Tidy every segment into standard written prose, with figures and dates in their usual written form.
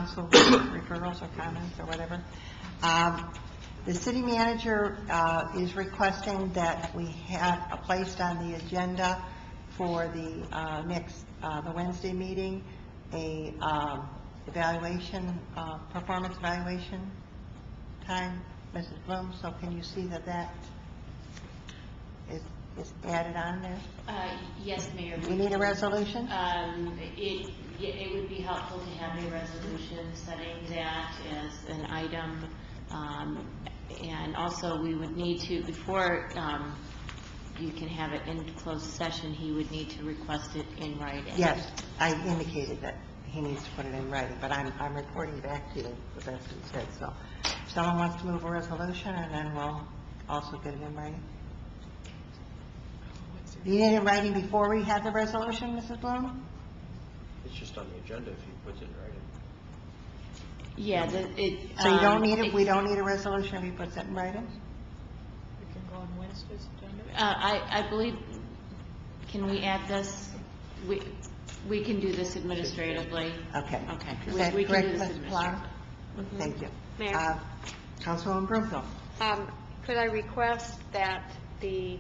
council referrals or comments or whatever. The city manager is requesting that we have placed on the agenda for the the Wednesday meeting, a performance evaluation time, Mrs. Bloom. So can you see that that is added on there? Yes, Mayor. Do we need a resolution? It would be helpful to have a resolution setting that as an item, and also we would need to, before you can have it in closed session, he would need to request it in writing. Yes, I indicated that he needs to put it in writing, but I'm reporting back to you what that's what he said. So if someone wants to move a resolution, and then we'll also get it in writing. Do you need it in writing before we have the resolution, Mrs. Bloom? It's just on the agenda if he puts it in writing. Yeah, so you don't need it. We don't need a resolution if he puts it in writing. We can go on Wednesday's agenda. I believe. Can we add this? We can do this administratively. Okay. Okay. Is that we correct, can do this Ms. Plow? administratively. Thank you. Mayor? Councilwoman Broomfield. Could I request that the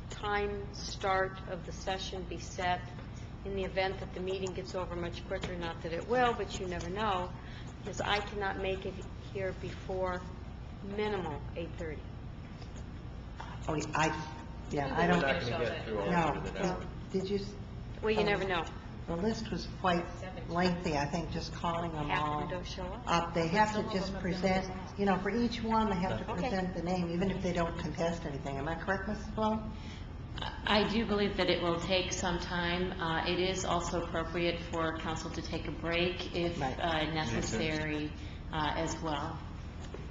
time start of the session be set in the event that the meeting gets over much quicker? Not that it will, but you never know, because I cannot make it here before minimal 8:30. Oh, I don't. We're not going to get through all No. of it today. Did you? Well, you never know. The list was quite lengthy, I think, just calling them Half of all them don't show up. They have to just present, for each one, they have to Okay. present the name, even if they don't contest anything. Am I correct, Mrs. Bloom? I do believe that it will take some time. It is also appropriate for council to take a break if Right. necessary as well.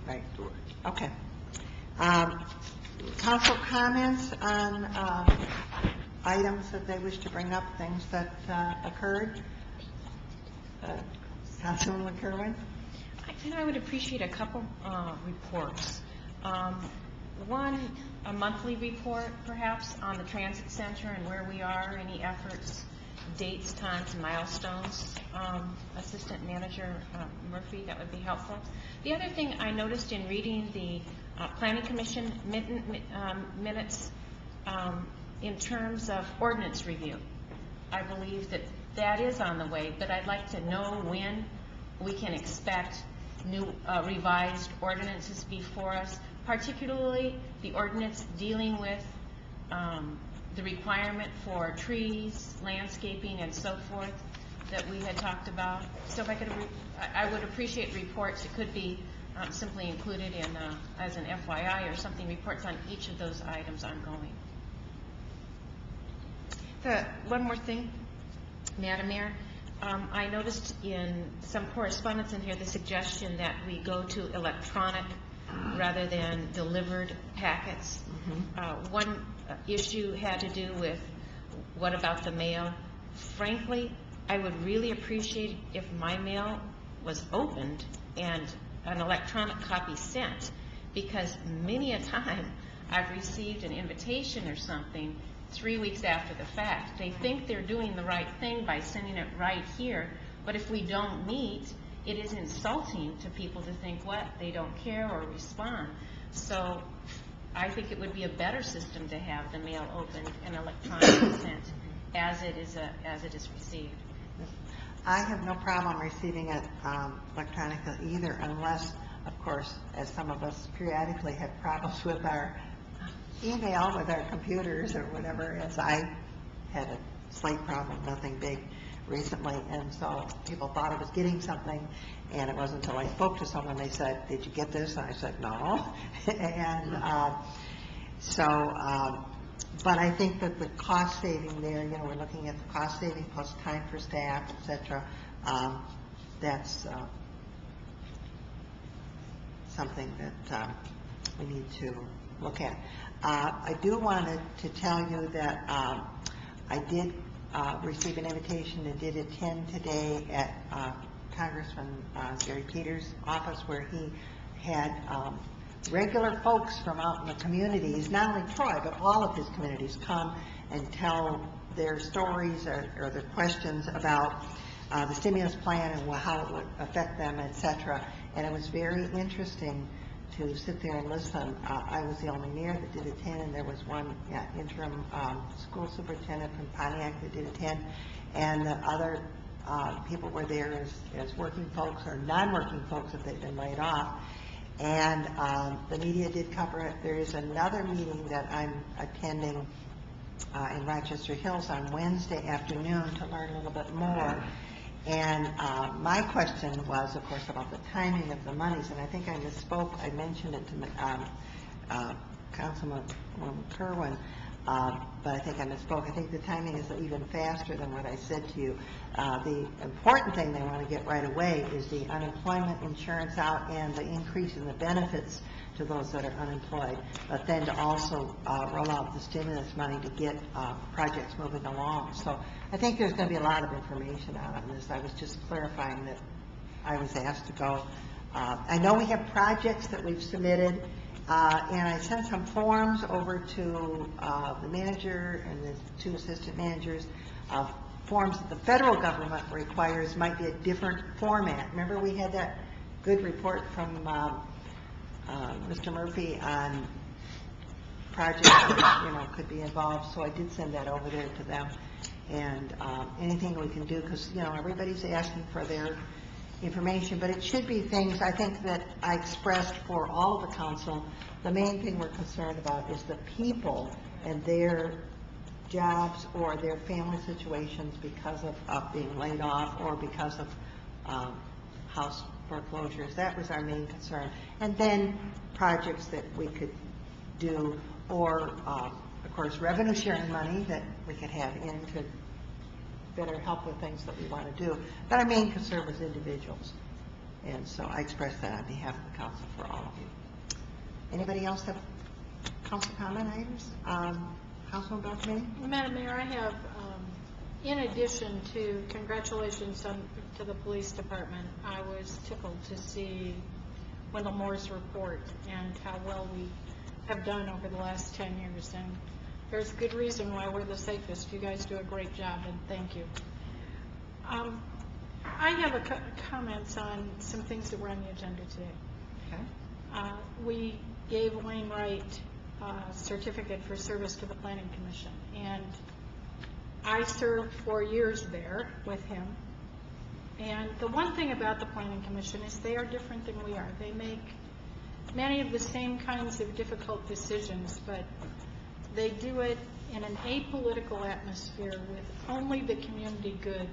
Right. Okay. Council comments on items that they wish to bring up, things that occurred? Councilwoman Kerwin? I would appreciate a couple reports. One, a monthly report, perhaps, on the transit center and where we are, any efforts, dates, times, and milestones. Assistant Manager Murphy, that would be helpful. The other thing I noticed in reading the Planning Commission minutes in terms of ordinance review, I believe that that is on the way, but I'd like to know when we can expect new revised ordinances before us, particularly the ordinance dealing with the requirement for trees, landscaping, and so forth that we had talked about. So if I could, I would appreciate reports. It could be simply included in as an FYI or something, reports on each of those items ongoing. One more thing, Madam Mayor. I noticed in some correspondence in here the suggestion that we go to electronic rather than delivered packets. One issue had to do with what about the mail. Frankly, I would really appreciate if my mail was opened and an electronic copy sent, because many a time I've received an invitation or something 3 weeks after the fact. They think they're doing the right thing by sending it right here, but if we don't meet, it is insulting to people to think what they don't care or respond. So I think it would be a better system to have the mail opened and electronically sent as it is received. I have no problem receiving it electronically either, unless, of course, as some of us periodically have problems with our email, with our computers or whatever, as I had a slight problem, nothing big, recently, and so people thought I was getting something, and it wasn't until I spoke to someone, they said, did you get this? And I said, no. And but I think that the cost saving there, we're looking at the cost saving plus time for staff, etc. That's something that we need to look at. I do want to tell you that I did receive an invitation and did attend today at Congressman Gary Peters' office, where he had regular folks from out in the communities, not only Troy, but all of his communities, come and tell their stories or their questions about the stimulus plan and how it would affect them, et cetera. And it was very interesting to sit there and listen. I was the only mayor that did attend, and there was one interim school superintendent from Pontiac that did attend, and the other people were there as working folks or non-working folks that they'd been laid off. And the media did cover it. There is another meeting that I'm attending in Rochester Hills on Wednesday afternoon to learn a little bit more. And my question was, of course, about the timing of the monies, and I think I misspoke. I mentioned it to Councilman Kerwin, but I think I misspoke. I think the timing is even faster than what I said to you. The important thing they want to get right away is the unemployment insurance out and the increase in the benefits to those that are unemployed, but then to also roll out the stimulus money to get projects moving along. So I think there's going to be a lot of information out on this. I was just clarifying that I was asked to go. I know we have projects that we've submitted, and I sent some forms over to the manager and the two assistant managers of forms that the federal government requires might be a different format. Remember we had that good report from Mr. Murphy on projects that, could be involved, so I did send that over there to them. And anything we can do, because, everybody's asking for their information, but it should be things, I think, that I expressed for all of the council. The main thing we're concerned about is the people and their jobs or their family situations because of being laid off or because of house foreclosures. That was our main concern. And then projects that we could do, or of course revenue sharing money that we could have in to better help with things that we want to do. But our main concern was individuals. And so I expressed that on behalf of the council for all of you. Anybody else have council comment items? Councilman Beltrame? Madam Mayor, I have, in addition to congratulations to the police department, I was tickled to see Wendell Moore's report and how well we have done over the last 10 years. And there's good reason why we're the safest. You guys do a great job, and thank you. I have comments on some things that were on the agenda today. Okay. We gave Wayne Wright a certificate for service to the Planning Commission, and I served 4 years there with him. And the one thing about the Planning Commission is they are different than we are. They make many of the same kinds of difficult decisions, but they do it in an apolitical atmosphere with only the community good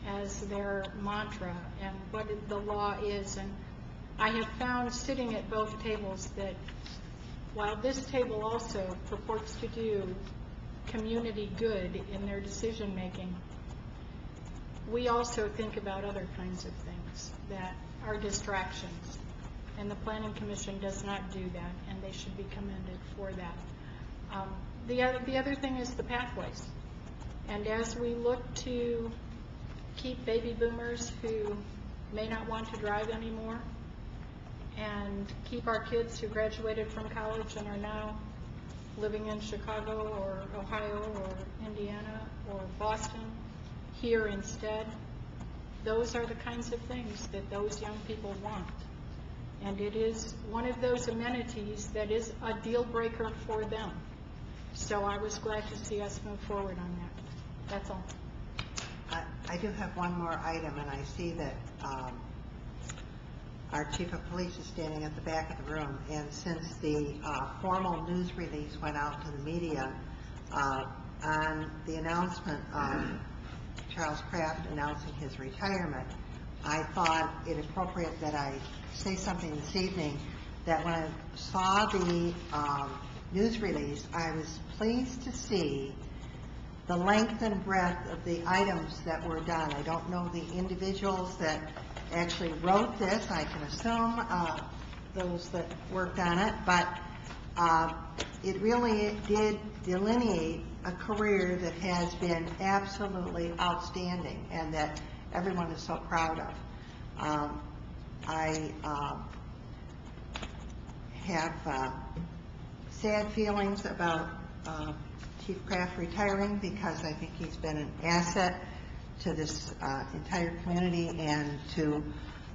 as their mantra and what the law is. And I have found, sitting at both tables, that while this table also purports to do community good in their decision making, we also think about other kinds of things that are distractions. And the Planning Commission does not do that, and they should be commended for that. The other thing is the pathways. And as we look to keep baby boomers who may not want to drive anymore, and keep our kids who graduated from college and are now living in Chicago or Ohio or Indiana or Boston here instead, those are the kinds of things that those young people want. And it is one of those amenities that is a deal breaker for them. So I was glad to see us move forward on that. That's all. I do have one more item, and I see that our chief of police is standing at the back of the room. And since the formal news release went out to the media on the announcement of Charles Kraft announcing his retirement, I thought it appropriate that I say something this evening, that when I saw the news release, I was pleased to see the length and breadth of the items that were done. I don't know the individuals that actually wrote this. I can assume those that worked on it, but it really did delineate a career that has been absolutely outstanding and that everyone is so proud of. I have sad feelings about Chief Kraft retiring, because I think he's been an asset to this entire community and to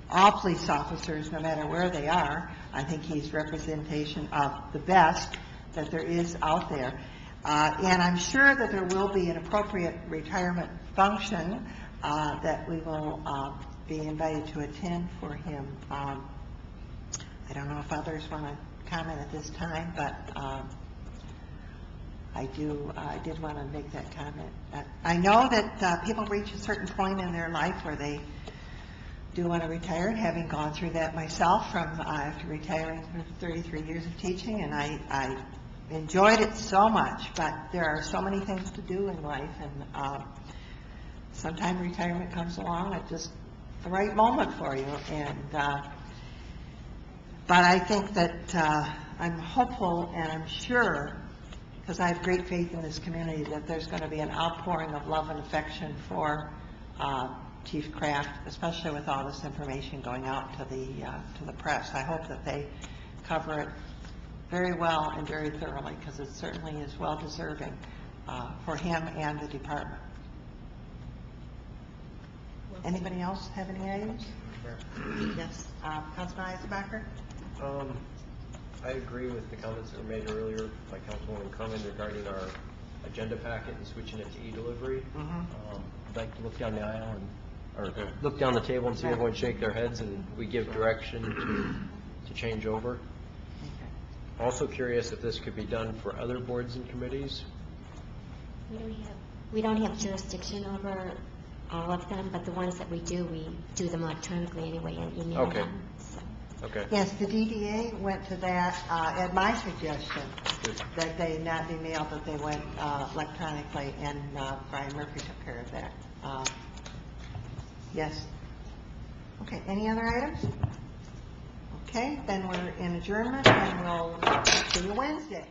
all police officers, no matter where they are. I think he's representation of the best that there is out there. And I'm sure that there will be an appropriate retirement function that we will be invited to attend for him. I don't know if others want to comment at this time, but I did want to make that comment. I know that people reach a certain point in their life where they do want to retire, and having gone through that myself from after retiring for 33 years of teaching, and I enjoyed it so much, but there are so many things to do in life, and sometimes retirement comes along at just the right moment for you. And but I think that I'm hopeful and I'm sure, because I have great faith in this community, that there's going to be an outpouring of love and affection for Chief Kraft, especially with all this information going out to the press. I hope that they cover it very well and very thoroughly, because it certainly is well deserving for him and the department. Anybody else have any items? Yes, Councilman Eisenbacher? I agree with the comments that were made earlier by Councilwoman Kerman regarding our agenda packet and switching it to e-delivery. I'd like to look down the aisle or look down the table and see everyone shake their heads, and we give direction to change over. Also curious if this could be done for other boards and committees. We don't have jurisdiction over all of them, but the ones that we do them electronically anyway and email Okay. them. So. Okay. Yes, the DDA went to that at my suggestion, that they not be mailed, that they went electronically, and Brian Murphy took care of that. Yes. Okay, any other items? Okay, then we're in adjournment, and we'll see you Wednesday.